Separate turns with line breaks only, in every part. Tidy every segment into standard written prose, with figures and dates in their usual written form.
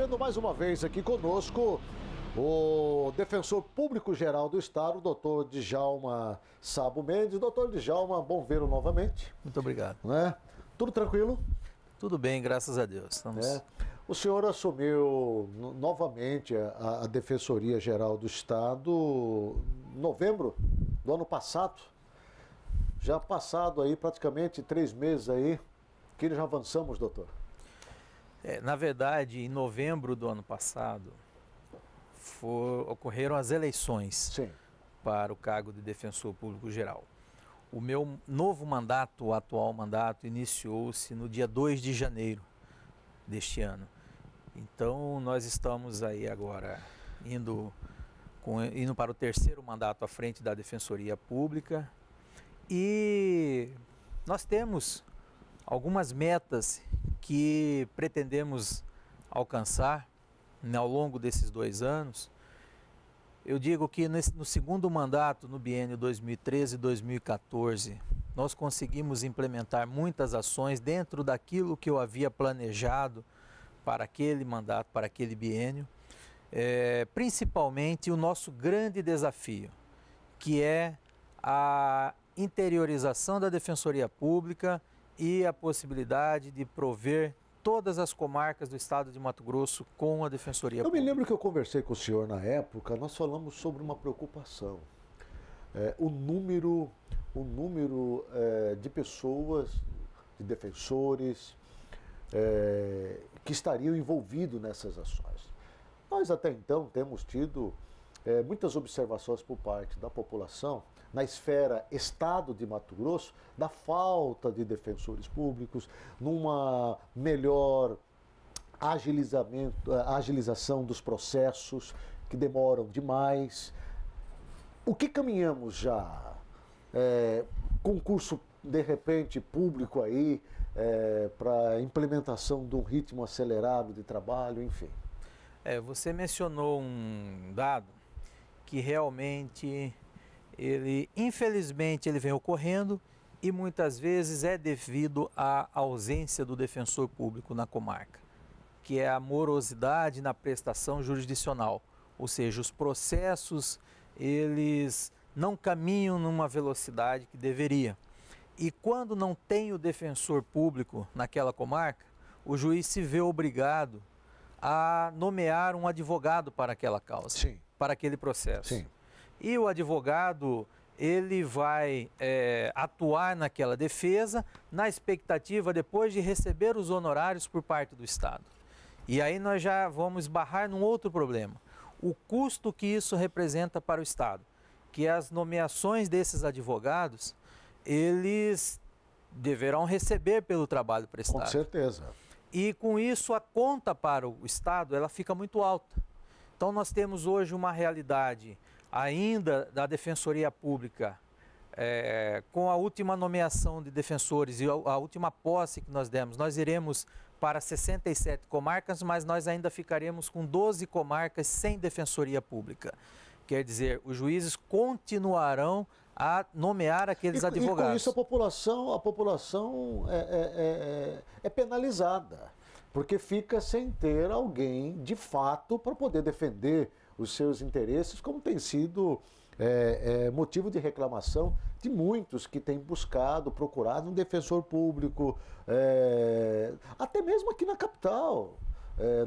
recebendo mais uma vez aqui conosco o Defensor Público Geral do Estado, o doutor Djalma Sabo Mendes. Doutor Djalma, bom vê-lo novamente.
Muito obrigado.
Né? Tudo tranquilo?
Tudo bem, graças a Deus. Estamos...
O senhor assumiu novamente a Defensoria Geral do Estado em novembro do ano passado. Já passado aí praticamente 3 meses aí, que já avançamos, doutor.
Na verdade, em novembro do ano passado, ocorreram as eleições.
Sim.
Para o cargo de Defensor Público Geral. O meu novo mandato, o atual mandato, iniciou-se no dia 2 de janeiro deste ano. Então, nós estamos aí agora indo para o 3º mandato à frente da Defensoria Pública e nós temos algumas metas que pretendemos alcançar ao longo desses 2 anos. Eu digo que no 2º mandato, no biênio 2013-2014, nós conseguimos implementar muitas ações dentro daquilo que eu havia planejado para aquele mandato, para aquele biênio. Principalmente o nosso grande desafio, que é a interiorização da Defensoria Pública e a possibilidade de prover todas as comarcas do estado de Mato Grosso com a Defensoria Pública.
Eu me lembro que eu conversei com o senhor na época, nós falamos sobre uma preocupação. O número de pessoas, de defensores, que estariam envolvidos nessas ações. Nós até então temos tido muitas observações por parte da população na esfera Estado de Mato Grosso, da falta de defensores públicos, numa melhor agilização dos processos que demoram demais. O que caminhamos já? Concurso, de repente, público aí, para a implementação de um ritmo acelerado de trabalho, enfim.
Você mencionou um dado que realmente... infelizmente, ele vem ocorrendo e muitas vezes é devido à ausência do defensor público na comarca, que é a morosidade na prestação jurisdicional, ou seja, os processos, eles não caminham numa velocidade que deveria. E quando não tem o defensor público naquela comarca, o juiz se vê obrigado a nomear um advogado para aquela causa,
Sim.
Para aquele processo.
Sim.
E o advogado, ele vai atuar naquela defesa na expectativa depois de receber os honorários por parte do Estado. E aí nós já vamos esbarrar num outro problema. O custo que isso representa para o Estado, que as nomeações desses advogados, eles deverão receber pelo trabalho prestado.
Com certeza.
E com isso a conta para o Estado, ela fica muito alta. Então nós temos hoje uma realidade ainda da Defensoria Pública, com a última nomeação de defensores e a última posse que nós demos, nós iremos para 67 comarcas, mas nós ainda ficaremos com 12 comarcas sem Defensoria Pública. Quer dizer, os juízes continuarão a nomear aqueles advogados.
E com isso a população é penalizada, porque fica sem ter alguém de fato para poder defender os seus interesses, como tem sido motivo de reclamação de muitos que têm procurado um defensor público, até mesmo aqui na capital.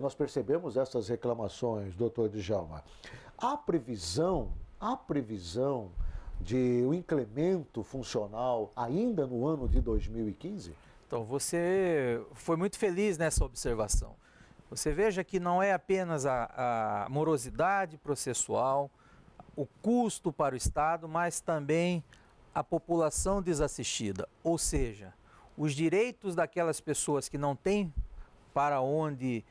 Nós percebemos essas reclamações, doutor Djalma. Há previsão de um incremento funcional ainda no ano de 2015?
Então, você foi muito feliz nessa observação. Você veja que não é apenas a morosidade processual, o custo para o Estado, mas também a população desassistida. Ou seja, os direitos daquelas pessoas que não têm para onde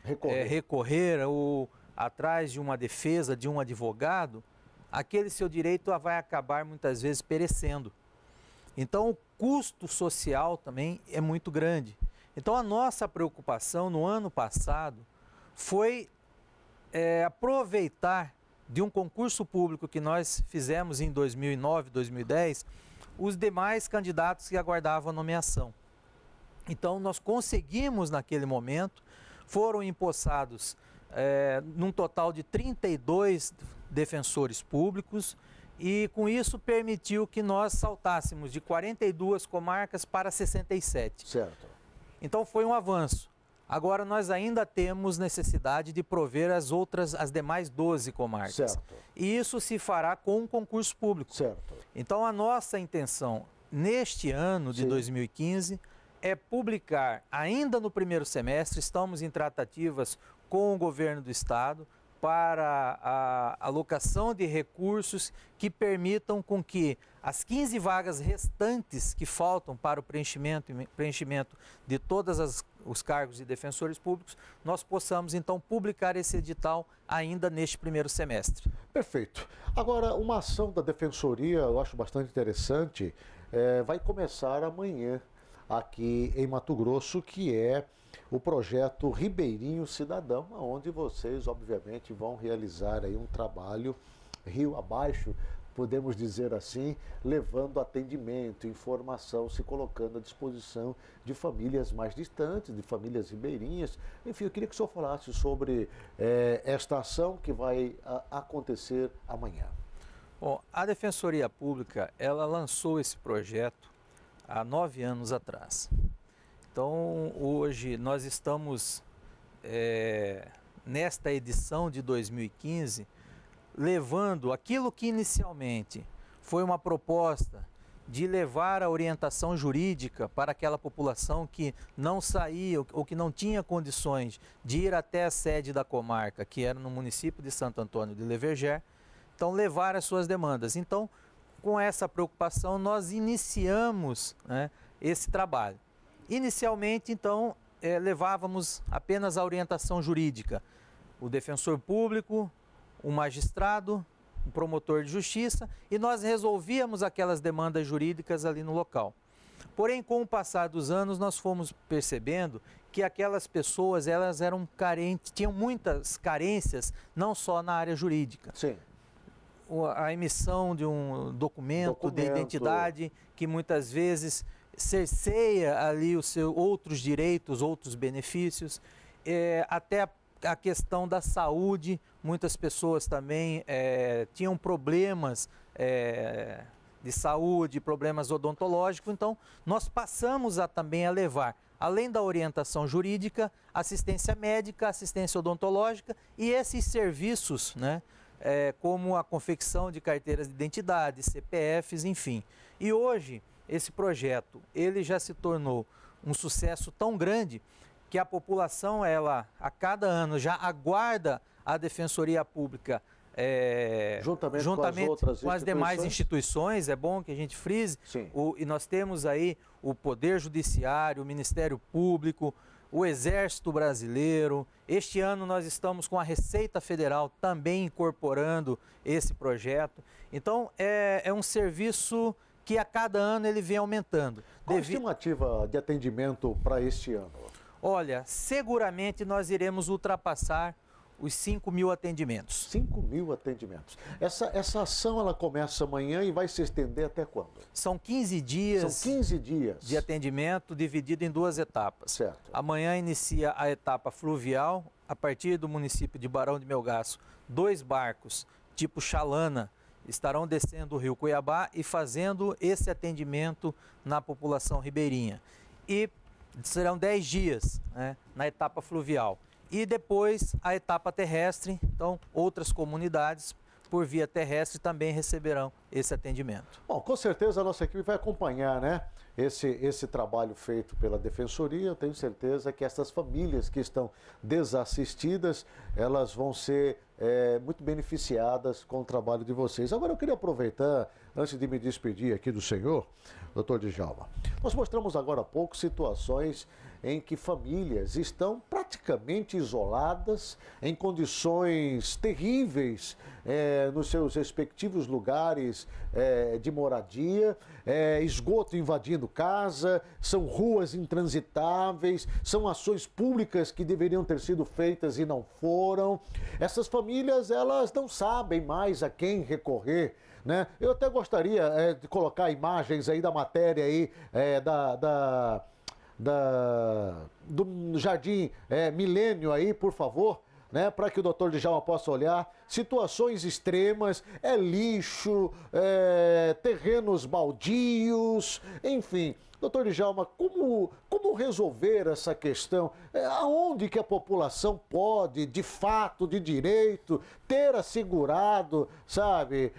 recorrer ou atrás de uma defesa, de um advogado, aquele seu direito vai acabar muitas vezes perecendo. Então o custo social também é muito grande. Então a nossa preocupação no ano passado foi aproveitar de um concurso público que nós fizemos em 2009, 2010, os demais candidatos que aguardavam a nomeação. Então nós conseguimos naquele momento foram empossados num total de 32 defensores públicos, e com isso permitiu que nós saltássemos de 42 comarcas para 67.
Certo.
Então foi um avanço. Agora nós ainda temos necessidade de prover as demais 12 comarcas.
Certo.
E isso se fará com um concurso público.
Certo.
Então a nossa intenção neste ano de 2015 é publicar ainda no primeiro semestre, estamos em tratativas com o governo do estado para a alocação de recursos que permitam com que as 15 vagas restantes que faltam para o preenchimento de todos os cargos de defensores públicos, nós possamos então publicar esse edital ainda neste primeiro semestre.
Perfeito. Agora, uma ação da Defensoria, eu acho bastante interessante, vai começar amanhã aqui em Mato Grosso, que é o projeto Ribeirinho Cidadão, onde vocês, obviamente, vão realizar aí um trabalho rio abaixo, podemos dizer assim, levando atendimento, informação, se colocando à disposição de famílias mais distantes, de famílias ribeirinhas. Enfim, eu queria que o senhor falasse sobre esta ação que vai acontecer amanhã.
Bom, a Defensoria Pública, ela lançou esse projeto há 9 anos atrás. Então, hoje nós estamos, nesta edição de 2015, levando aquilo que inicialmente foi uma proposta de levar a orientação jurídica para aquela população que não saía ou que não tinha condições de ir até a sede da comarca, que era no município de Santo Antônio de Leverger, então levar as suas demandas. Então, com essa preocupação, nós iniciamos, né, esse trabalho. Inicialmente, então, levávamos apenas a orientação jurídica, o defensor público, o magistrado, o promotor de justiça, e nós resolvíamos aquelas demandas jurídicas ali no local. Porém, com o passar dos anos, nós fomos percebendo que aquelas pessoas, elas eram carentes, tinham muitas carências, não só na área jurídica.
Sim.
A emissão de um documento de identidade, que muitas vezes cerceia ali os seus outros direitos, outros benefícios, até a questão da saúde. Muitas pessoas também tinham problemas de saúde, problemas odontológicos. Então, nós passamos também a levar, além da orientação jurídica, assistência médica, assistência odontológica e esses serviços, né, como a confecção de carteiras de identidade, CPFs, enfim. E hoje, esse projeto, ele já se tornou um sucesso tão grande que a população, ela, a cada ano, já aguarda a Defensoria Pública juntamente com as demais instituições. É bom que a gente frise. E nós temos aí o Poder Judiciário, o Ministério Público, o Exército Brasileiro. Este ano nós estamos com a Receita Federal também incorporando esse projeto. Então, é um serviço que a cada ano ele vem aumentando.
Qual a estimativa de atendimento para este ano?
Olha, seguramente nós iremos ultrapassar os 5.000 atendimentos.
5.000 atendimentos. Essa ação, ela começa amanhã e vai se estender até quando?
São 15 dias.
São 15 dias
de atendimento, dividido em 2 etapas.
Certo.
Amanhã inicia a etapa fluvial, a partir do município de Barão de Melgaço, 2 barcos tipo Chalana estarão descendo o rio Cuiabá e fazendo esse atendimento na população ribeirinha. E serão 10 dias, né, na etapa fluvial. E depois a etapa terrestre, então outras comunidades por via terrestre também receberão esse atendimento.
Bom, com certeza a nossa equipe vai acompanhar, né, esse trabalho feito pela Defensoria. Eu tenho certeza que essas famílias que estão desassistidas, elas vão ser muito beneficiadas com o trabalho de vocês. Agora eu queria aproveitar, antes de me despedir aqui do senhor, doutor Djalma, nós mostramos agora há pouco situações em que famílias estão praticamente isoladas, em condições terríveis, nos seus respectivos lugares de moradia, esgoto invadindo casa, são ruas intransitáveis, são ações públicas que deveriam ter sido feitas e não foram. Essas famílias, elas não sabem mais a quem recorrer, né? Eu até gostaria de colocar imagens aí da matéria aí, do Jardim Milênio aí, por favor, né, para que o doutor Djalma possa olhar. Situações extremas, lixo, terrenos baldios, enfim. Doutor Djalma, como resolver essa questão? Aonde que a população pode, de fato, de direito, ter assegurado, sabe,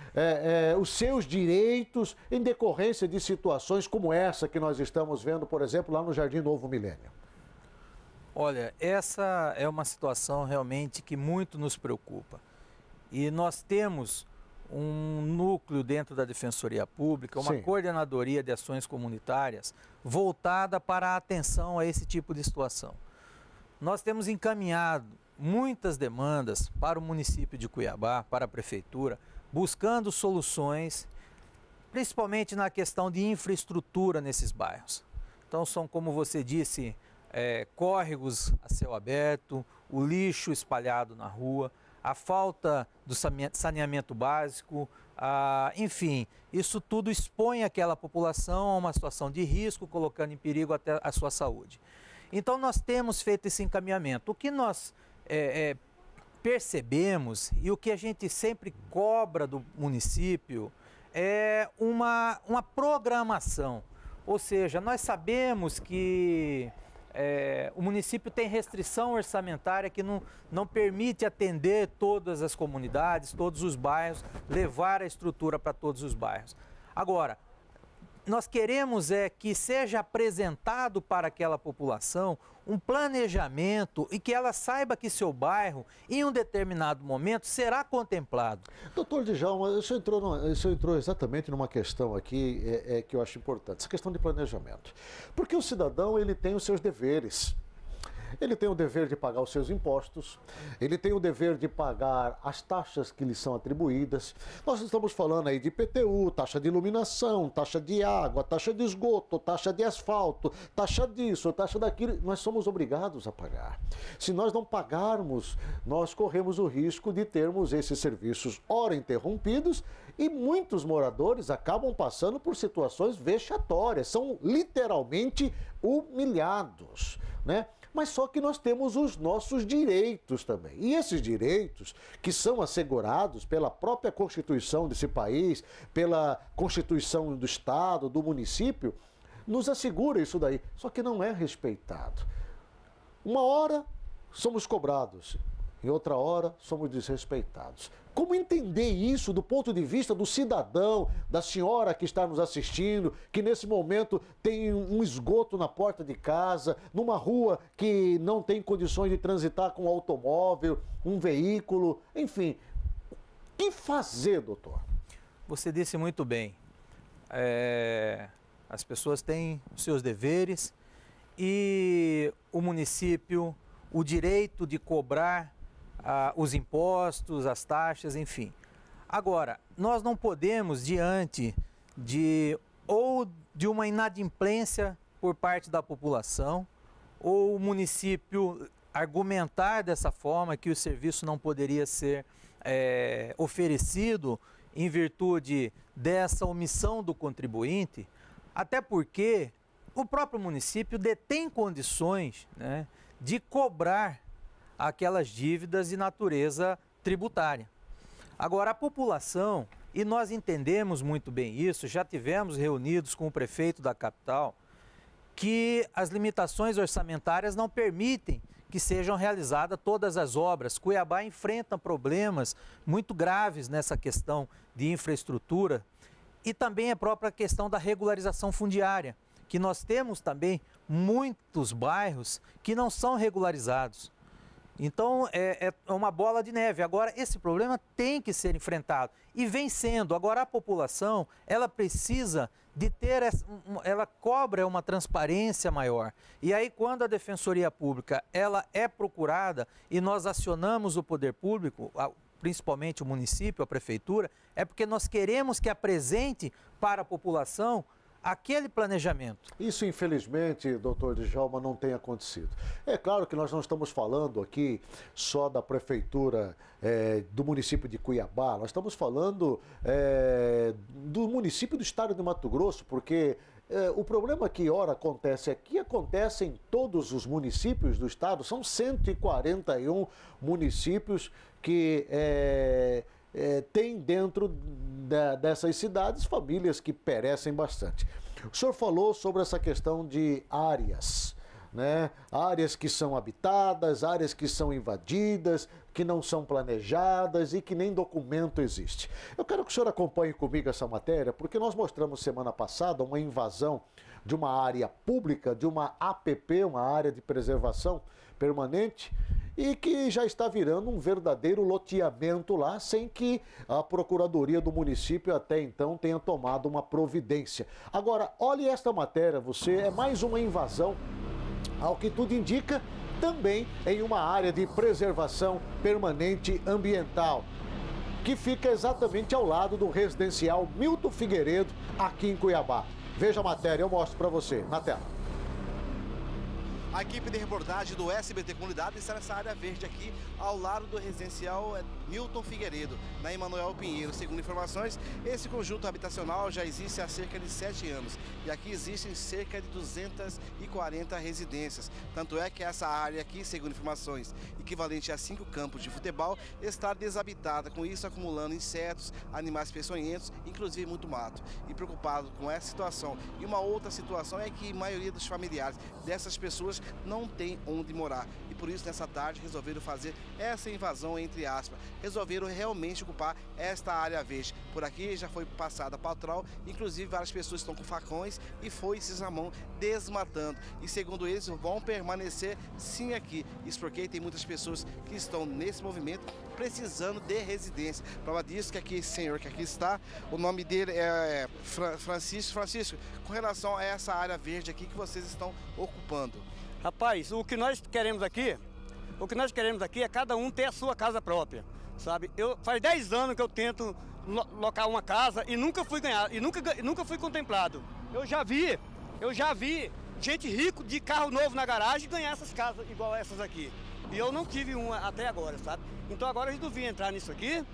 os seus direitos em decorrência de situações como essa que nós estamos vendo, por exemplo, lá no Jardim Novo Milênio?
Olha, essa é uma situação realmente que muito nos preocupa. E nós temos um núcleo dentro da Defensoria Pública, uma coordenadoria de ações comunitárias voltada para a atenção a esse tipo de situação. Nós temos encaminhado muitas demandas para o município de Cuiabá, para a Prefeitura, buscando soluções, principalmente na questão de infraestrutura nesses bairros. Então são, como você disse, córregos a céu aberto, o lixo espalhado na rua, a falta do saneamento básico, enfim, isso tudo expõe aquela população a uma situação de risco, colocando em perigo até a sua saúde. Então nós temos feito esse encaminhamento. O que nós percebemos e o que a gente sempre cobra do município é uma programação. Ou seja, nós sabemos que o município tem restrição orçamentária que não permite atender todas as comunidades, todos os bairros, levar a estrutura para todos os bairros. Agora, nós queremos que seja apresentado para aquela população um planejamento e que ela saiba que seu bairro, em um determinado momento, será contemplado.
Doutor Djalma, o senhor entrou exatamente numa questão aqui que eu acho importante, essa questão de planejamento. Porque o cidadão, ele tem os seus deveres. Ele tem o dever de pagar os seus impostos, ele tem o dever de pagar as taxas que lhe são atribuídas. Nós estamos falando aí de IPTU, taxa de iluminação, taxa de água, taxa de esgoto, taxa de asfalto, taxa disso, taxa daquilo. Nós somos obrigados a pagar. Se nós não pagarmos, nós corremos o risco de termos esses serviços ora interrompidos e muitos moradores acabam passando por situações vexatórias, são literalmente humilhados, né? Mas só que nós temos os nossos direitos também. E esses direitos, que são assegurados pela própria Constituição desse país, pela Constituição do Estado, do município, nos assegura isso daí. Só que não é respeitado. Uma hora somos cobrados, em outra hora somos desrespeitados. Como entender isso do ponto de vista do cidadão, da senhora que está nos assistindo, que nesse momento tem um esgoto na porta de casa, numa rua que não tem condições de transitar com um automóvel, um veículo, enfim. O que fazer, doutor?
Você disse muito bem. As pessoas têm os seus deveres e o município, o direito de cobrar os impostos, as taxas, enfim. Agora, nós não podemos, diante de uma inadimplência por parte da população, ou o município argumentar dessa forma que o serviço não poderia ser oferecido em virtude dessa omissão do contribuinte, até porque o próprio município detém condições, né, de cobrar aquelas dívidas de natureza tributária. Agora, a população, e nós entendemos muito bem isso, já tivemos reunidos com o prefeito da capital, que as limitações orçamentárias não permitem que sejam realizadas todas as obras. Cuiabá enfrenta problemas muito graves nessa questão de infraestrutura e também a própria questão da regularização fundiária, que nós temos também muitos bairros que não são regularizados. Então, é uma bola de neve. Agora, esse problema tem que ser enfrentado e vem sendo. Agora, a população, ela precisa de ter, ela cobra uma transparência maior. E aí, quando a Defensoria Pública, ela é procurada e nós acionamos o poder público, principalmente o município, a prefeitura, é porque nós queremos que apresente para a população aquele planejamento.
Isso, infelizmente, doutor Djalma, não tem acontecido. É claro que nós não estamos falando aqui só da prefeitura do município de Cuiabá, nós estamos falando do município do estado de Mato Grosso, porque o problema que ora acontece aqui, acontece em todos os municípios do estado, são 141 municípios que tem dentro dessas cidades famílias que perecem bastante. O senhor falou sobre essa questão de áreas, né? Áreas que são habitadas, áreas que são invadidas, que não são planejadas e que nem documento existe. Eu quero que o senhor acompanhe comigo essa matéria, porque nós mostramos semana passada uma invasão de uma área pública, de uma APP, uma área de preservação permanente, e que já está virando um verdadeiro loteamento lá, sem que a Procuradoria do município até então tenha tomado uma providência. Agora, olhe esta matéria, é mais uma invasão, ao que tudo indica, também em uma área de preservação permanente ambiental, que fica exatamente ao lado do residencial Milton Figueiredo, aqui em Cuiabá. Veja a matéria, eu mostro para você na tela.
A equipe de reportagem do SBT Comunidade está nessa área verde aqui, ao lado do residencial Milton Figueiredo, na Emanuel Pinheiro. Segundo informações, esse conjunto habitacional já existe há cerca de 7 anos. E aqui existem cerca de 240 residências. Tanto é que essa área aqui, segundo informações, equivalente a 5 campos de futebol, está desabitada, com isso acumulando insetos, animais peçonhentos, inclusive muito mato. E preocupado com essa situação. E uma outra situação é que a maioria dos familiares dessas pessoas não tem onde morar. E por isso, nessa tarde, resolveram fazer essa invasão, entre aspas. Resolveram realmente ocupar esta área verde. Por aqui já foi passada patrol, inclusive várias pessoas estão com facões e foices na mão, desmatando. E segundo eles, vão permanecer sim aqui. Isso porque tem muitas pessoas que estão nesse movimento precisando de residência. Prova disso que aqui, esse senhor que aqui está, o nome dele é Francisco. Francisco, com relação a essa área verde aqui que vocês estão ocupando.
Rapaz, o que nós queremos aqui é cada um ter a sua casa própria, sabe? Faz 10 anos que eu tento locar uma casa e nunca fui ganhar, e nunca fui contemplado. Eu já vi gente rico de carro novo na garagem ganhar essas casas igual essas aqui. E eu não tive uma até agora, sabe? Então agora a gente devia entrar nisso aqui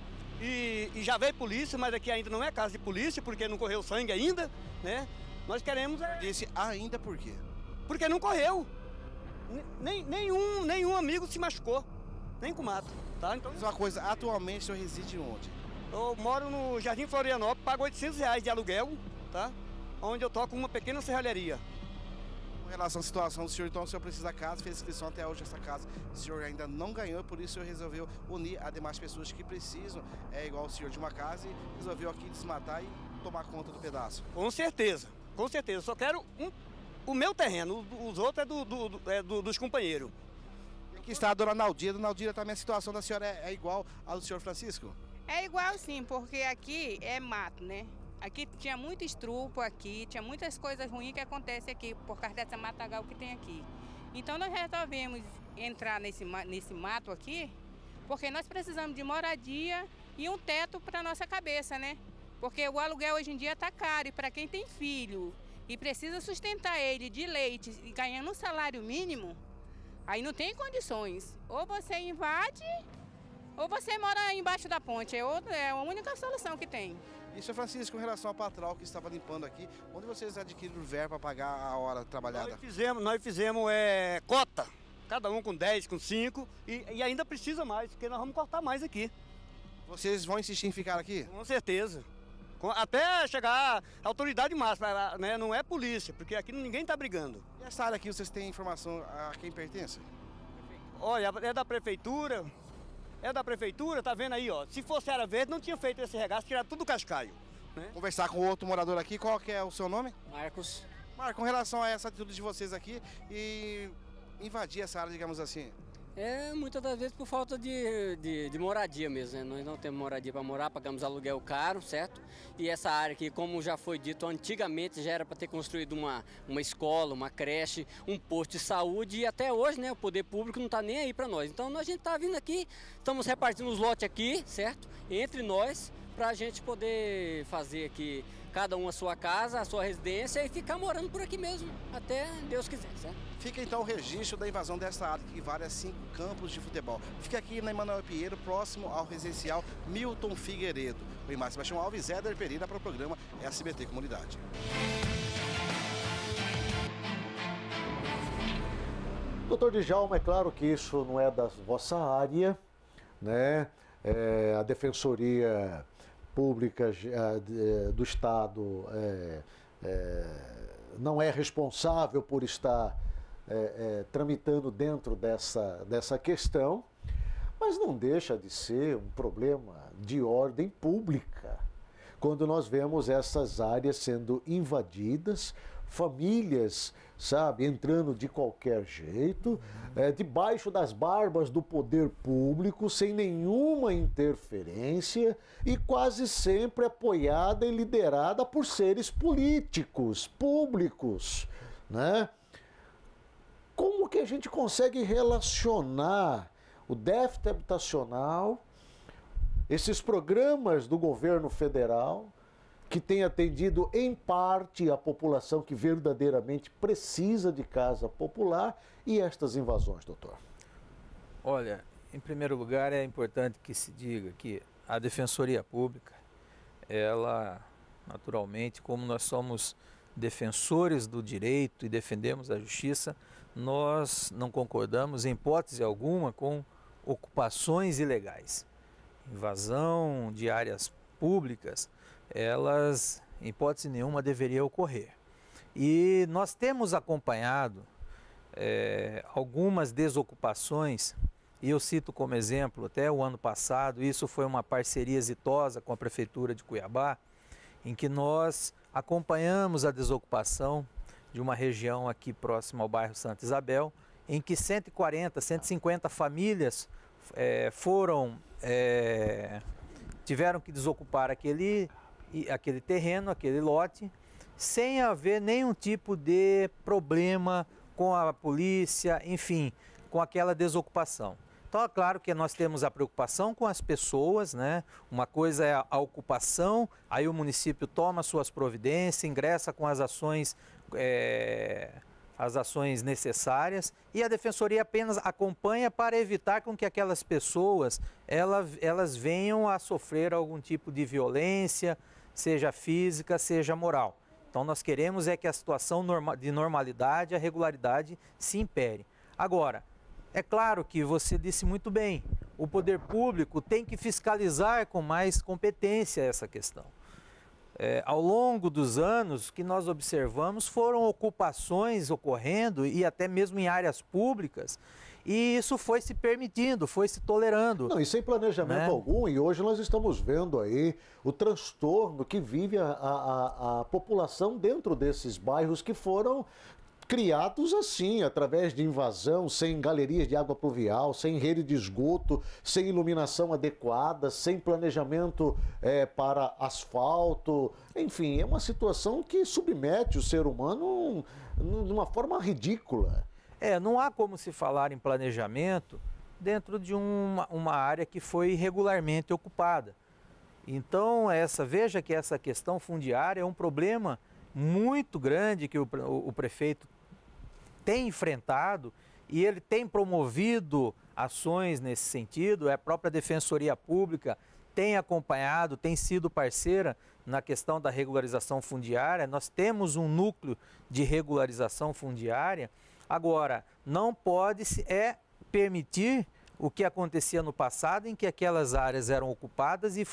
e já veio polícia, mas aqui ainda não é casa de polícia, porque não correu sangue ainda, né? Nós queremos...
Disse ainda por quê?
Porque não correu. Nenhum amigo se machucou, nem com mato, tá? Então,
uma coisa, atualmente o senhor reside onde?
Eu moro no Jardim Florianópolis, pago R$800 de aluguel, tá? Onde eu toco uma pequena serralheria.
Com relação à situação do senhor, então o senhor precisa da casa, fez inscrição até hoje essa casa, o senhor ainda não ganhou, por isso o senhor resolveu unir a demais pessoas que precisam, igual o senhor de uma casa, e resolveu aqui desmatar e tomar conta do pedaço.
Com certeza, eu só quero o meu terreno, os outros dos companheiros.
Aqui está a dona Naldira. Dona Naldira, também a situação da senhora é igual à do senhor Francisco?
É igual sim, porque aqui é mato, né? Aqui tinha muito estrupo aqui, tinha muitas coisas ruins que acontecem aqui por causa dessa matagal que tem aqui. Então nós resolvemos entrar nesse mato aqui, porque nós precisamos de moradia e um teto para nossa cabeça, né? Porque o aluguel hoje em dia está caro e para quem tem filho e precisa sustentar ele de leite e ganhando um salário mínimo, aí não tem condições. Ou você invade, ou você mora embaixo da ponte. É a única solução que tem.
E, senhor Francisco, com relação ao patrão que estava limpando aqui, onde vocês adquiriram o verbo para pagar a hora trabalhada?
Nós fizemos cota, cada um com 10, com 5, e ainda precisa mais, porque nós vamos cortar mais aqui.
Vocês vão insistir em ficar aqui?
Com certeza. Até chegar a autoridade máxima, né? Não é polícia, porque aqui ninguém está brigando.
E essa área aqui, vocês têm informação a quem pertence?
Olha, é da prefeitura, tá vendo aí, ó. Se fosse área verde, não tinha feito esse regaço, tirado tudo o cascaio, né?
Conversar com outro morador aqui, qual que é o seu nome?
Marcos.
Marcos, com relação a essa atitude de vocês aqui e invadir essa área, digamos assim.
Muitas das vezes por falta de moradia mesmo, né? Nós não temos moradia para morar, pagamos aluguel caro, certo? E essa área aqui, como já foi dito antigamente, já era para ter construído uma escola, uma creche, um posto de saúde e até hoje, né, o poder público não está nem aí para nós. Então a gente está vindo aqui, estamos repartindo os lotes aqui, certo? Entre nós, para a gente poder fazer aqui cada um a sua casa, a sua residência e ficar morando por aqui mesmo, até Deus quiser, certo?
Fica então o registro da invasão dessa área que vale a 5 campos de futebol. Fica aqui na Emanuel Pinheiro, próximo ao residencial Milton Figueiredo. O Inácio Sebastião Alves, Éder Pereira para o programa SBT Comunidade.
Doutor Djalma, é claro que isso não é da vossa área, né? A Defensoria Pública do Estado não é responsável por estar tramitando dentro dessa questão, mas não deixa de ser um problema de ordem pública, quando nós vemos essas áreas sendo invadidas, famílias, sabe, entrando de qualquer jeito, debaixo das barbas do poder público, sem nenhuma interferência e quase sempre apoiada e liderada por seres políticos, públicos, né? Como que a gente consegue relacionar o déficit habitacional, esses programas do governo federal, que tem atendido em parte a população que verdadeiramente precisa de casa popular, e estas invasões, doutor?
Olha, em primeiro lugar é importante que se diga que a Defensoria Pública, ela, naturalmente, como nós somos defensores do direito e defendemos a justiça, nós não concordamos em hipótese alguma com ocupações ilegais. Invasão de áreas públicas, elas, em hipótese nenhuma, deveriam ocorrer. E nós temos acompanhado algumas desocupações, e eu cito como exemplo, até o ano passado, isso foi uma parceria exitosa com a Prefeitura de Cuiabá, em que nós acompanhamos a desocupação de uma região aqui próxima ao bairro Santa Isabel, em que 140, 150 famílias tiveram que desocupar aquele terreno, aquele lote, sem haver nenhum tipo de problema com a polícia, enfim, com aquela desocupação. Então é claro que nós temos a preocupação com as pessoas, né? Uma coisa é a ocupação, aí o município toma suas providências, ingressa com as ações necessárias, e a Defensoria apenas acompanha para evitar com que aquelas pessoas elas venham a sofrer algum tipo de violência, seja física, seja moral. Então nós queremos que a situação de normalidade, a regularidade se impere. Agora, é claro que você disse muito bem, o poder público tem que fiscalizar com mais competência essa questão. Ao longo dos anos, o que nós observamos foram ocupações ocorrendo, e até mesmo em áreas públicas, e isso foi se permitindo, foi se tolerando.
Não, e sem planejamento, né, algum, e hoje nós estamos vendo aí o transtorno que vive a população dentro desses bairros que foram criados assim, através de invasão, sem galerias de água pluvial, sem rede de esgoto, sem iluminação adequada, sem planejamento para asfalto. Enfim, é uma situação que submete o ser humano de uma forma ridícula.
Não há como se falar em planejamento dentro de uma área que foi irregularmente ocupada. Então, veja que essa questão fundiária é um problema muito grande que o prefeito tem enfrentado, e ele tem promovido ações nesse sentido. A própria Defensoria Pública tem acompanhado, tem sido parceira na questão da regularização fundiária. Nós temos um núcleo de regularização fundiária. Agora, não pode-se permitir o que acontecia no passado, em que aquelas áreas eram ocupadas e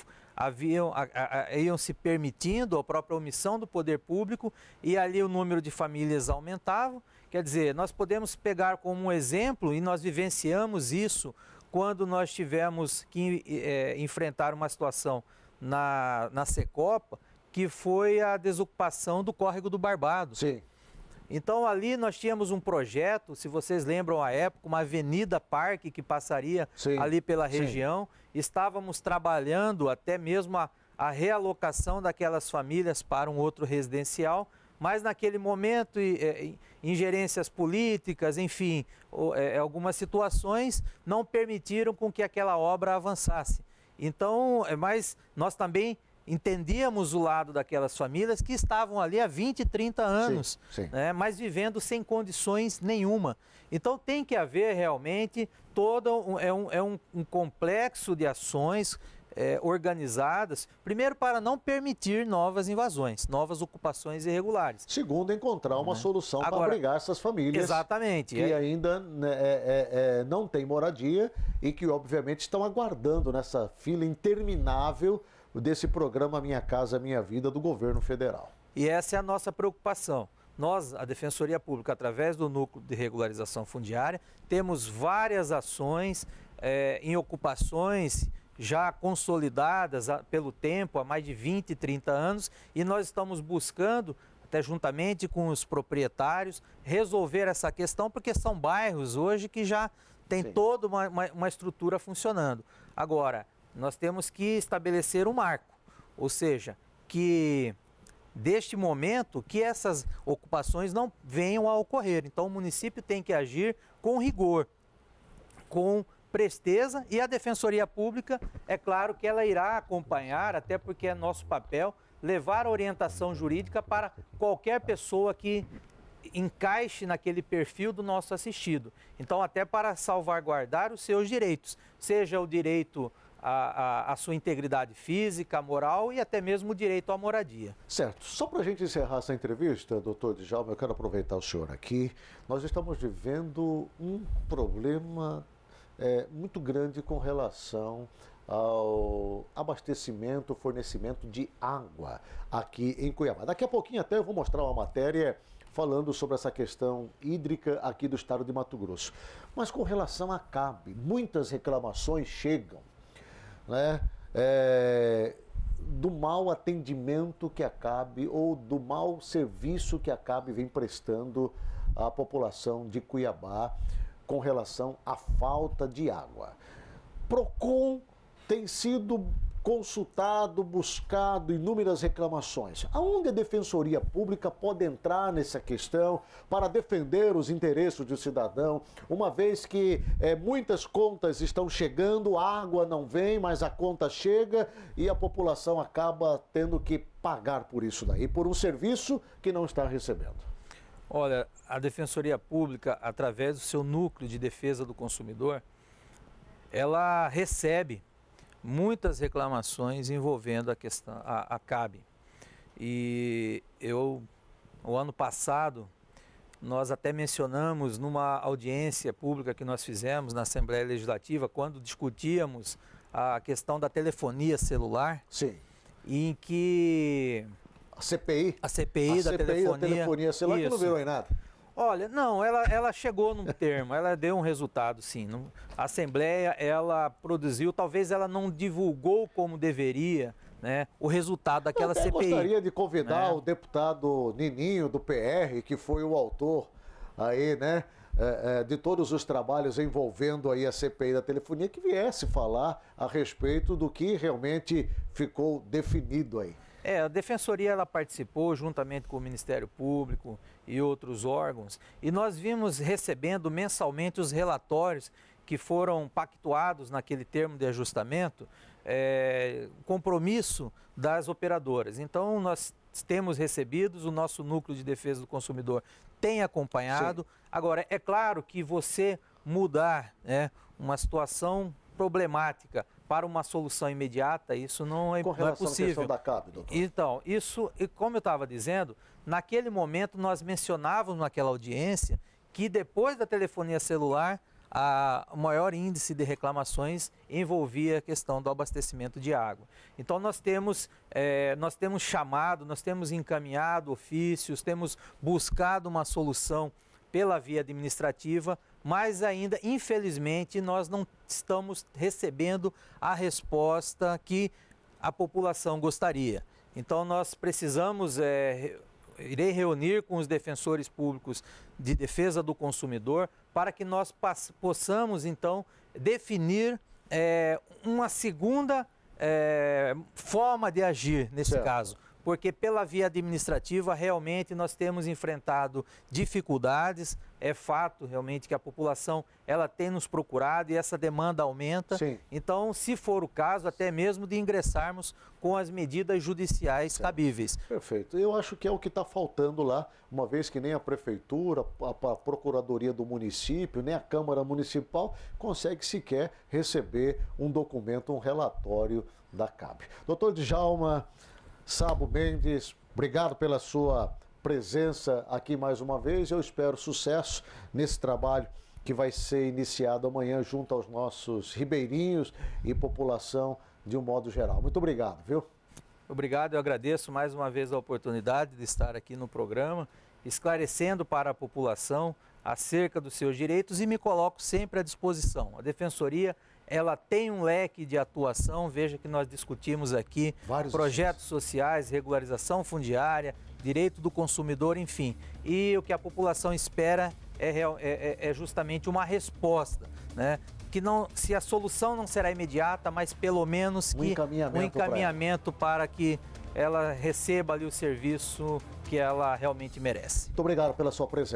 iam se permitindo a própria omissão do poder público, e ali o número de famílias aumentava. Quer dizer, nós podemos pegar como um exemplo, e nós vivenciamos isso quando nós tivemos que enfrentar uma situação na Secopa, que foi a desocupação do Córrego do Barbado.
Sim.
Então ali nós tínhamos um projeto, se vocês lembram à época, uma avenida parque que passaria ali pela região. Estávamos trabalhando até mesmo a realocação daquelas famílias para um outro residencial, mas naquele momento ingerências políticas, enfim, algumas situações não permitiram com que aquela obra avançasse. Então, mas nós também entendíamos o lado daquelas famílias que estavam ali há 20, 30 anos, né, mas vivendo sem condições nenhuma. Então tem que haver realmente todo um complexo de ações organizadas, primeiro para não permitir novas invasões, novas ocupações irregulares.
Segundo, encontrar uma solução para
Agora,
abrigar essas famílias
exatamente,
que ainda não têm moradia e que, obviamente, estão aguardando nessa fila interminável desse programa Minha Casa Minha Vida do governo federal.
E essa é a nossa preocupação. Nós, a Defensoria Pública, através do Núcleo de Regularização Fundiária, temos várias ações em ocupações já consolidadas pelo tempo, há mais de 20, 30 anos, e nós estamos buscando, até juntamente com os proprietários, resolver essa questão, porque são bairros hoje que já tem toda uma estrutura funcionando. Agora, nós temos que estabelecer um marco, ou seja, que deste momento que essas ocupações não venham a ocorrer. Então o município tem que agir com rigor, com presteza, e a Defensoria Pública, é claro que ela irá acompanhar, até porque é nosso papel, levar a orientação jurídica para qualquer pessoa que encaixe naquele perfil do nosso assistido. Então, até para salvaguardar os seus direitos, seja o direito à sua integridade física, moral e até mesmo o direito à moradia.
Certo. Só para a gente encerrar essa entrevista, doutor Djalma, eu quero aproveitar o senhor aqui. Nós estamos vivendo um problema muito grande com relação ao abastecimento, fornecimento de água aqui em Cuiabá. Daqui a pouquinho até eu vou mostrar uma matéria falando sobre essa questão hídrica aqui do estado de Mato Grosso. Mas com relação à CAB, muitas reclamações chegam, né, do mau atendimento que a CAB ou do mau serviço que a CAB vem prestando à população de Cuiabá com relação à falta de água. PROCON tem sido consultado, buscado inúmeras reclamações. Aonde a Defensoria Pública pode entrar nessa questão para defender os interesses do cidadão, uma vez que muitas contas estão chegando, a água não vem, mas a conta chega e a população acaba tendo que pagar por isso daí, por um serviço que não está recebendo?
Olha, a Defensoria Pública, através do seu núcleo de defesa do consumidor, ela recebe muitas reclamações envolvendo a questão, a CAB. E o ano passado, nós até mencionamos numa audiência pública que nós fizemos na Assembleia Legislativa, quando discutíamos a questão da telefonia celular.
Sim.
Em que
a CPI
da telefonia
celular, que não virou em nada.
Olha, não, ela chegou num termo, ela deu um resultado, sim. A Assembleia, ela produziu, talvez ela não divulgou como deveria, né, o resultado daquela CPI. Eu
gostaria de convidar o deputado Nininho, do PR, que foi o autor aí, né, de todos os trabalhos envolvendo aí a CPI da telefonia, que viesse falar a respeito do que realmente ficou definido aí.
A Defensoria, ela participou juntamente com o Ministério Público e outros órgãos, e nós vimos recebendo mensalmente os relatórios que foram pactuados naquele termo de ajustamento, compromisso das operadoras. Então, nós temos recebidos, o nosso núcleo de defesa do consumidor tem acompanhado. Sim. Agora, é claro que você mudar uma situação problemática para uma solução imediata, isso não é possível.
Com relação à questão da CAB, doutor.
Então, isso, como eu estava dizendo, naquele momento nós mencionávamos naquela audiência que depois da telefonia celular, o maior índice de reclamações envolvia a questão do abastecimento de água. Então nós temos chamado, nós temos encaminhado ofícios, temos buscado uma solução pela via administrativa, mas ainda, infelizmente, nós não estamos recebendo a resposta que a população gostaria. Então nós precisamos, irei reunir com os defensores públicos de defesa do consumidor para que nós possamos, então, definir uma segunda forma de agir nesse caso. porque pela via administrativa realmente nós temos enfrentado dificuldades. É fato realmente que a população ela tem nos procurado e essa demanda aumenta.
Sim.
Então, se for o caso, até mesmo de ingressarmos com as medidas judiciais cabíveis.
Perfeito. Eu acho que é o que está faltando lá, uma vez que nem a Prefeitura, a Procuradoria do município, nem a Câmara Municipal consegue sequer receber um documento, um relatório da CAB. Doutor Djalma Sabo Mendes, obrigado pela sua presença aqui mais uma vez. Eu espero sucesso nesse trabalho que vai ser iniciado amanhã junto aos nossos ribeirinhos e população de um modo geral. Muito obrigado, viu?
Obrigado, eu agradeço mais uma vez a oportunidade de estar aqui no programa, esclarecendo para a população acerca dos seus direitos e me coloco sempre à disposição. A Defensoria, ela tem um leque de atuação, veja que nós discutimos aqui
Vários
projetos sociais, regularização fundiária, direito do consumidor, enfim. E o que a população espera é justamente uma resposta, né? Que não, se a solução não será imediata, mas pelo menos que um encaminhamento para que ela receba ali o serviço que ela realmente merece.
Muito obrigado pela sua presença.